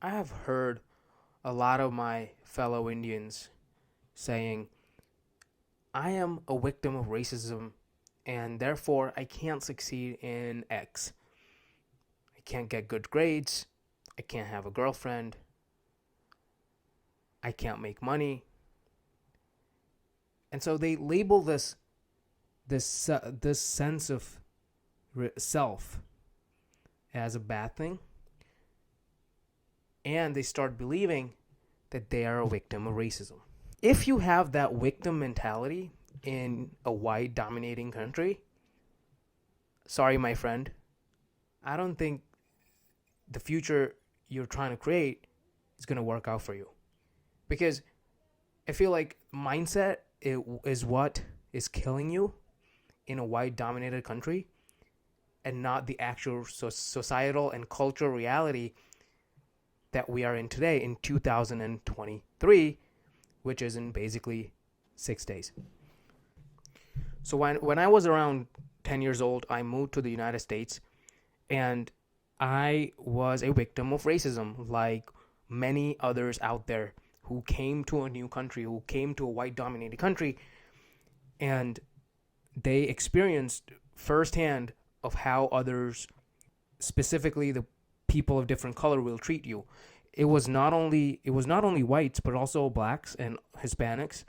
I have heard a lot of my fellow Indians saying, I am a victim of racism and therefore I can't succeed in X. I can't get good grades. I can't have a girlfriend. I can't make money. And so they label this sense of self as a bad thing, and they start believing that they are a victim of racism. If you have that victim mentality in a white dominating country, sorry, my friend, I don't think the future you're trying to create is going to work out for you. Because I feel like mindset is what is killing you in a white dominated country, and not the actual societal and cultural reality that we are in today in 2023, which is in basically 6 days. So when I was around 10 years old, I moved to the United States, and I was a victim of racism like many others out there who came to a new country, who came to a white dominated country, and they experienced firsthand of how others, specifically the people of different color, will treat you. It was not only whites but also blacks and Hispanics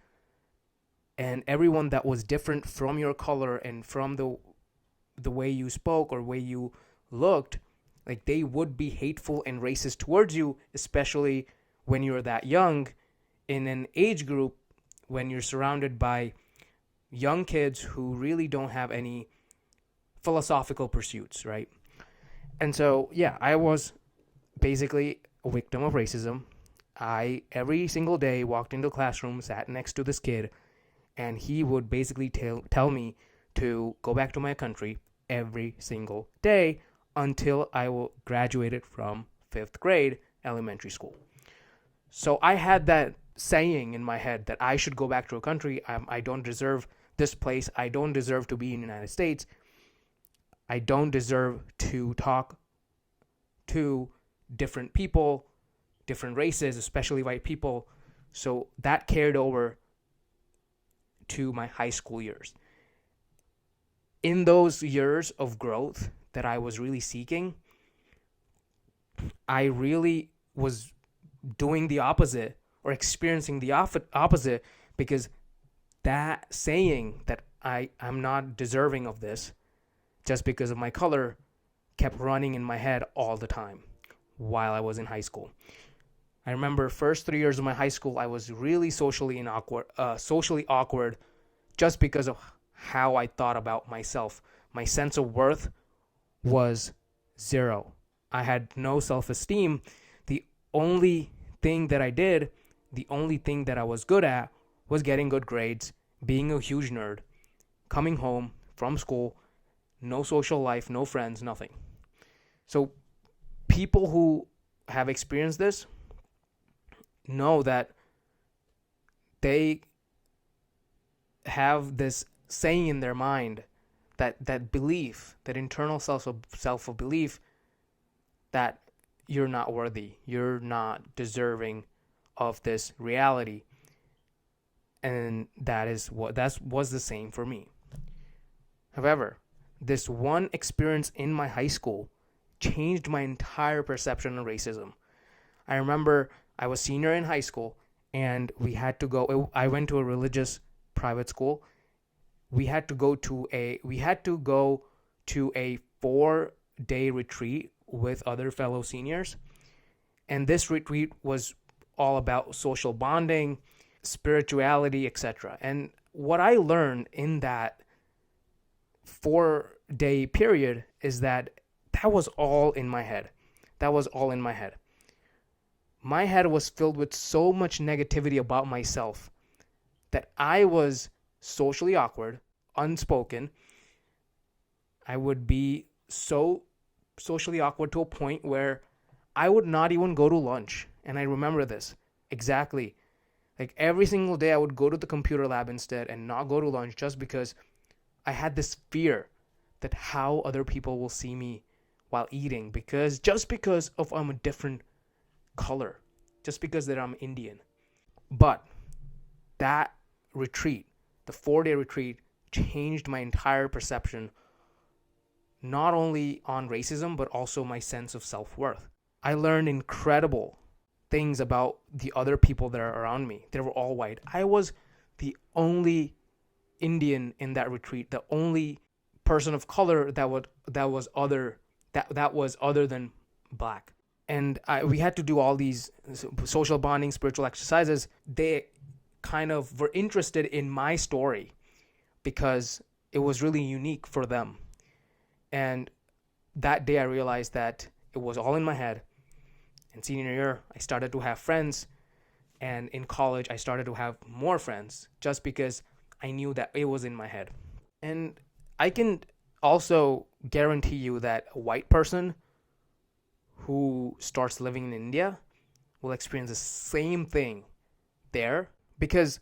and everyone that was different from your color and from the way you spoke or way you looked. Like, they would be hateful and racist towards you, especially when you're that young, in an age group when you're surrounded by young kids who really don't have any philosophical pursuits, right? And so, yeah, I was basically a victim of racism. I every single day walked into the classroom, sat next to this kid, and he would basically tell me to go back to my country every single day until I graduated from 5th grade elementary school. So I had that saying in my head that I should go back to a country. I don't deserve this place. I don't deserve to be in the United States. I don't deserve to talk to different people, different races, especially white people. So that carried over to my high school years. In those years of growth that I was really seeking, I really was doing the opposite or experiencing the opposite, because that saying that I'm not deserving of this just because of my color kept running in my head all the time while I was in high school. I remember first 3 years of my high school, I was really socially awkward, just because of how I thought about myself. My sense of worth was zero. I had no self-esteem. The only thing that I did, the only thing that I was good at, was getting good grades, being a huge nerd, coming home from school, no social life, no friends, nothing. So people who have experienced this know that they have this saying in their mind, that belief, that internal self of belief, that you're not worthy, you're not deserving of this reality. And that was the same for me. However, this one experience in my high school changed my entire perception of racism. I remember I was senior in high school, and I went to a religious private school. We had to go to a 4-day retreat with other fellow seniors. And this retreat was all about social bonding, spirituality, etc. And what I learned in that 4-day period is that was all in my head. That was all in my head. My head was filled with so much negativity about myself that I was socially awkward, unspoken. I would be so socially awkward to a point where I would not even go to lunch. And I remember this exactly. Like, every single day I would go to the computer lab instead and not go to lunch, just because I had this fear that how other people will see me while eating, because of I'm a different color, just because that I'm Indian. But that retreat, the 4-day retreat, changed my entire perception, not only on racism, but also my sense of self-worth. I learned incredible things about the other people that are around me. They were all white. I was the only Indian in that retreat, the only person of color that was other than black. And we had to do all these social bonding, spiritual exercises. They kind of were interested in my story because it was really unique for them. And that day I realized that it was all in my head. In senior year, I started to have friends. And in college, I started to have more friends just because I knew that it was in my head. And I can also guarantee you that a white person who starts living in India will experience the same thing there, because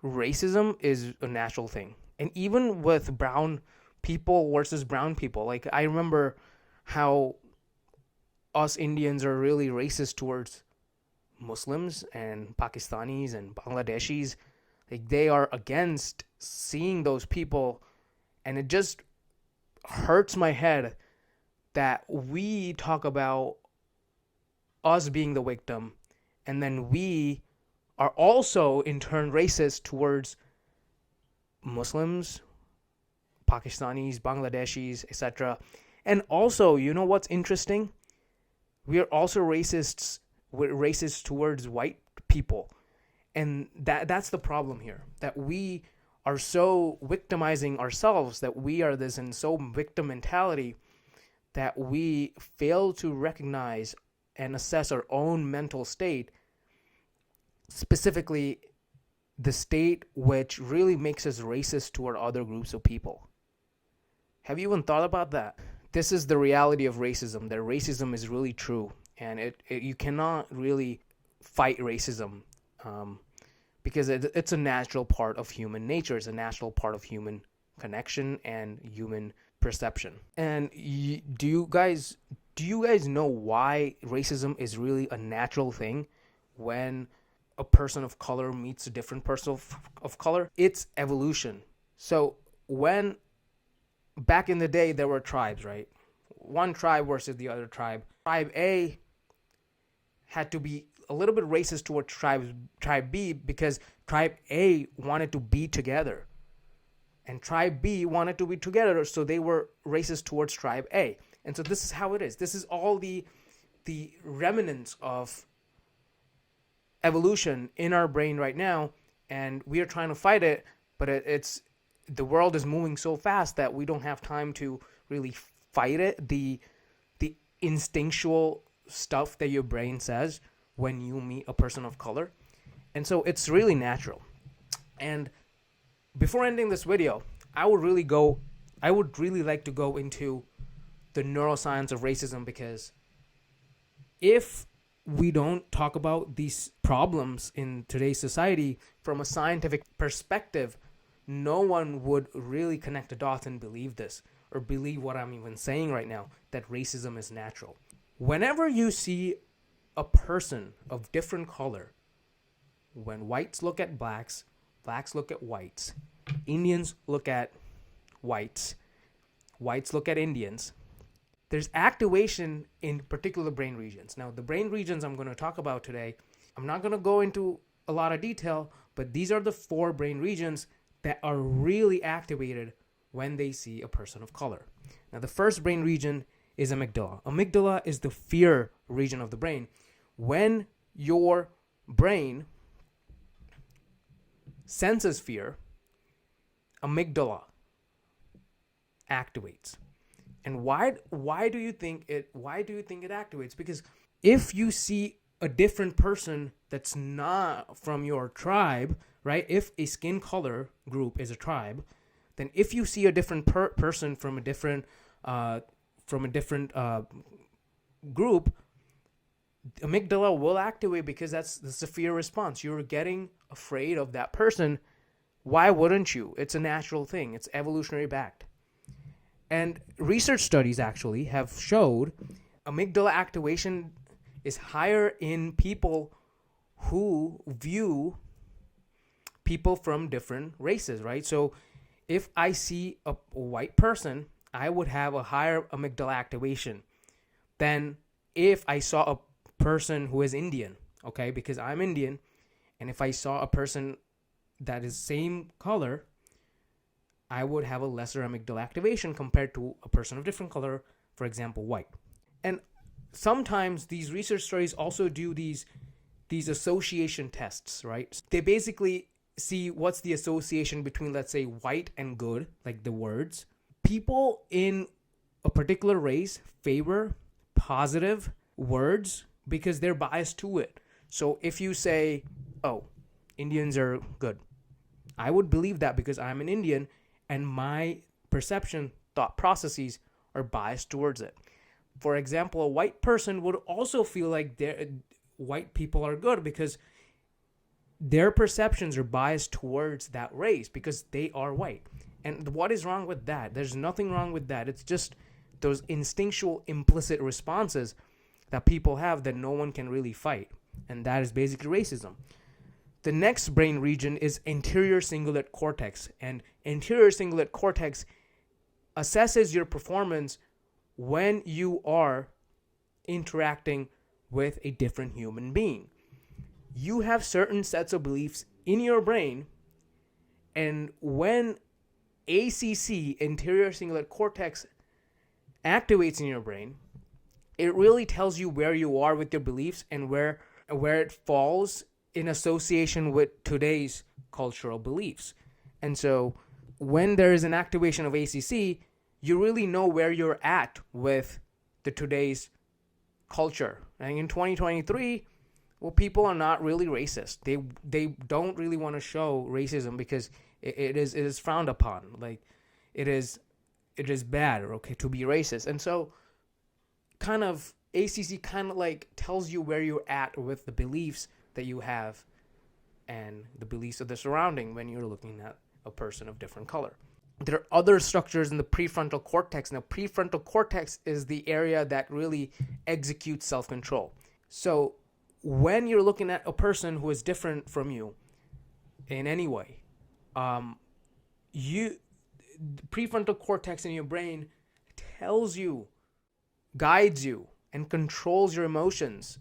racism is a natural thing. And even with brown people versus brown people, like I remember how us Indians are really racist towards Muslims and Pakistanis and Bangladeshis. Like they are against seeing those people, and it just hurts my head that we talk about us being the victim, and then we are also in turn racist towards Muslims, Pakistanis, Bangladeshis, etc. And also, you know what's interesting? We are also racists. We're racist towards white people. And that's the problem here, that we are so victimizing ourselves, that we are this in so victim mentality that we fail to recognize and assess our own mental state, specifically the state which really makes us racist toward other groups of people. Have you even thought about that? This is the reality of racism, that racism is really true, and you cannot really fight racism. Because it's a natural part of human nature. It's a natural part of human connection and human perception. And do you guys know why racism is really a natural thing when a person of color meets a different person of color? It's evolution. So when back in the day there were tribes, right? One tribe versus the other tribe. Tribe A had to be a little bit racist towards tribe B because tribe A wanted to be together, and tribe B wanted to be together, so they were racist towards tribe A. And so this is how it is. This is all the remnants of evolution in our brain right now, and we are trying to fight it, but it's the world is moving so fast that we don't have time to really fight it. The instinctual stuff that your brain says when you meet a person of color. And so it's really natural. And before ending this video, I would really like to go into the neuroscience of racism, because if we don't talk about these problems in today's society from a scientific perspective, no one would really connect the dots and believe this, or believe what I'm even saying right now, that racism is natural. Whenever you see a person of different color, when whites look at blacks, blacks look at whites, Indians look at whites, whites look at Indians, there's activation in particular brain regions. Now, the brain regions I'm going to talk about today, I'm not going to go into a lot of detail, but these are the 4 brain regions that are really activated when they see a person of color. Now, the first brain region is amygdala. Amygdala is the fear region of the brain. When your brain senses fear, amygdala activates. And why do you think it activates? Because if you see a different person that's not from your tribe, right? If a skin color group is a tribe, then if you see a different person from a different group, amygdala will activate, because that's the fear response. You're getting afraid of that person. Why wouldn't you? It's a natural thing. It's evolutionary backed. And research studies actually have showed amygdala activation is higher in people who view people from different races, right? So if I see a white person, I would have a higher amygdala activation than if I saw a person who is Indian, okay? Because I'm Indian, and if I saw a person that is same color, I would have a lesser amygdala activation compared to a person of different color, for example, white. And sometimes these research studies also do these association tests, right? They basically see what's the association between, let's say, white and good, like the words. People in a particular race favor positive words because they're biased to it. So if you say, oh, Indians are good, I would believe that because I'm an Indian and my perception, thought processes are biased towards it. For example, a white person would also feel like white people are good because their perceptions are biased towards that race because they are white. And what is wrong with that? There's nothing wrong with that. It's just those instinctual implicit responses that people have that no one can really fight. And that is basically racism. The next brain region is anterior cingulate cortex. And anterior cingulate cortex assesses your performance when you are interacting with a different human being. You have certain sets of beliefs in your brain, and when ACC, anterior cingulate cortex, activates in your brain, it really tells you where you are with your beliefs and where it falls in association with today's cultural beliefs. And so when there is an activation of ACC, you really know where you're at with the today's culture. And in 2023, well, people are not really racist. They don't really want to show racism because it is frowned upon. Like it is bad, or okay, to be racist. And so kind of ACC kind of like tells you where you're at with the beliefs that you have and the beliefs of the surrounding when you're looking at a person of different color. There are other structures in the prefrontal cortex. Now, prefrontal cortex is the area that really executes self-control. So when you're looking at a person who is different from you in any way, the prefrontal cortex in your brain tells you, guides you, and controls your emotions,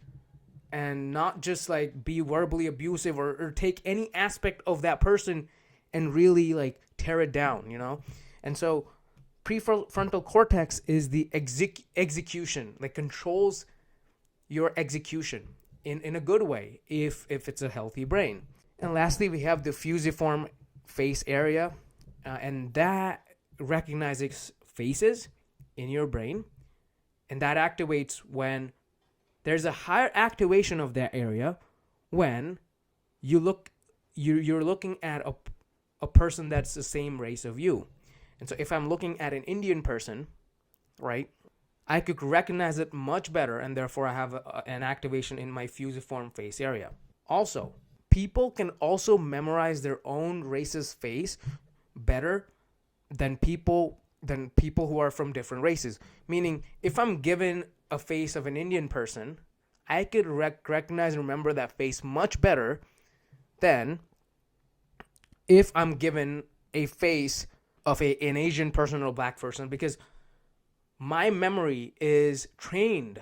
and not just like be verbally abusive or take any aspect of that person and really like tear it down, you know? And so prefrontal cortex is the execution, like controls your execution in a good way if it's a healthy brain. And lastly, we have the fusiform face area, and that recognizes faces in your brain, and that activates when there's a higher activation of that area when you're looking at a person that's the same race of you. And so if I'm looking at an Indian person, right, I could recognize it much better, and therefore I have an activation in my fusiform face area. Also, people can also memorize their own race's face better than people who are from different races. Meaning, if I'm given a face of an Indian person, I could recognize and remember that face much better than if I'm given a face of an Asian person or a black person, because my memory is trained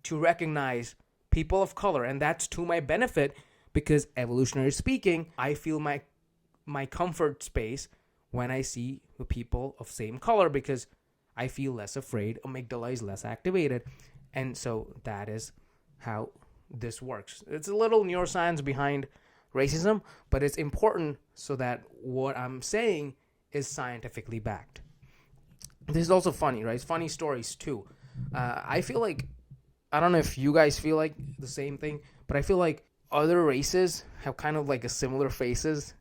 to recognize people of color, and that's to my benefit because, evolutionary speaking, I feel my comfort space when I see the people of same color because I feel less afraid, amygdala is less activated, and so that is how this works. It's a little neuroscience behind racism, but it's important so that what I'm saying is scientifically backed. This is also funny, right? It's funny stories too. I feel like, I don't know if you guys feel like the same thing, but I feel like other races have kind of like a similar faces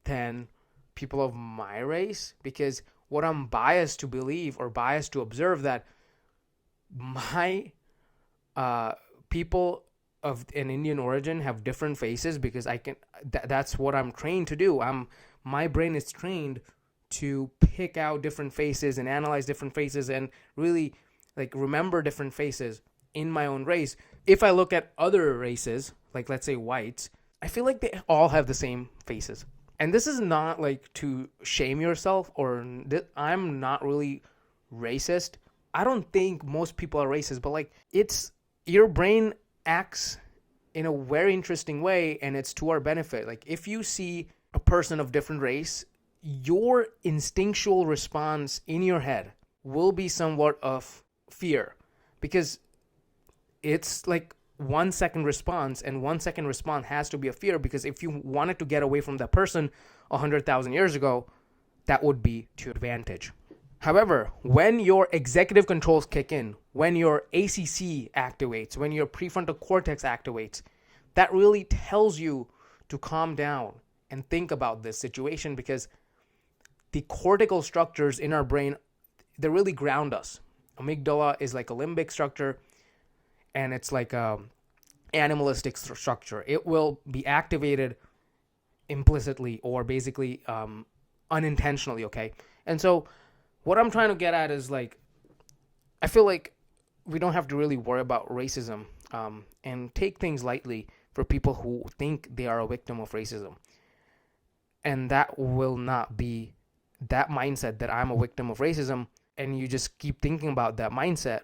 than people of my race, because what I'm biased to believe or biased to observe that my people of an Indian origin have different faces because that's what I'm trained to do. My brain is trained to pick out different faces and analyze different faces and really like remember different faces in my own race if I look at other races, like let's say whites, I feel like they all have the same faces. And this is not like to shame yourself, or I'm not really racist. I don't think most people are racist, but like it's your brain acts in a very interesting way, and it's to our benefit. Like if you see a person of different race, your instinctual response in your head will be somewhat of fear, because it's like 1 second response, and 1 second response has to be a fear, because if you wanted to get away from that person 100,000 years ago, that would be to your advantage. However, when your executive controls kick in, when your ACC activates, when your prefrontal cortex activates, that really tells you to calm down and think about this situation, because the cortical structures in our brain, they really ground us. Amygdala is like a limbic structure, and it's like a animalistic structure. It will be activated implicitly or basically unintentionally, okay? And so what I'm trying to get at is like, I feel like we don't have to really worry about racism and take things lightly for people who think they are a victim of racism. And that will not be that mindset, that I'm a victim of racism, and you just keep thinking about that mindset,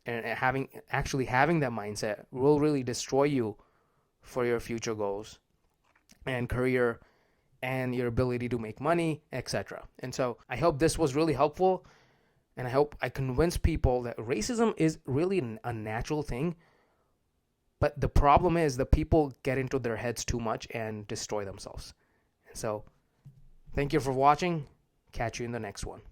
and having that mindset will really destroy you for your future goals and career and your ability to make money, etc. And so I hope this was really helpful, and I hope I convince people that racism is really a natural thing. But the problem is the people get into their heads too much and destroy themselves. And so thank you for watching. Catch you in the next one.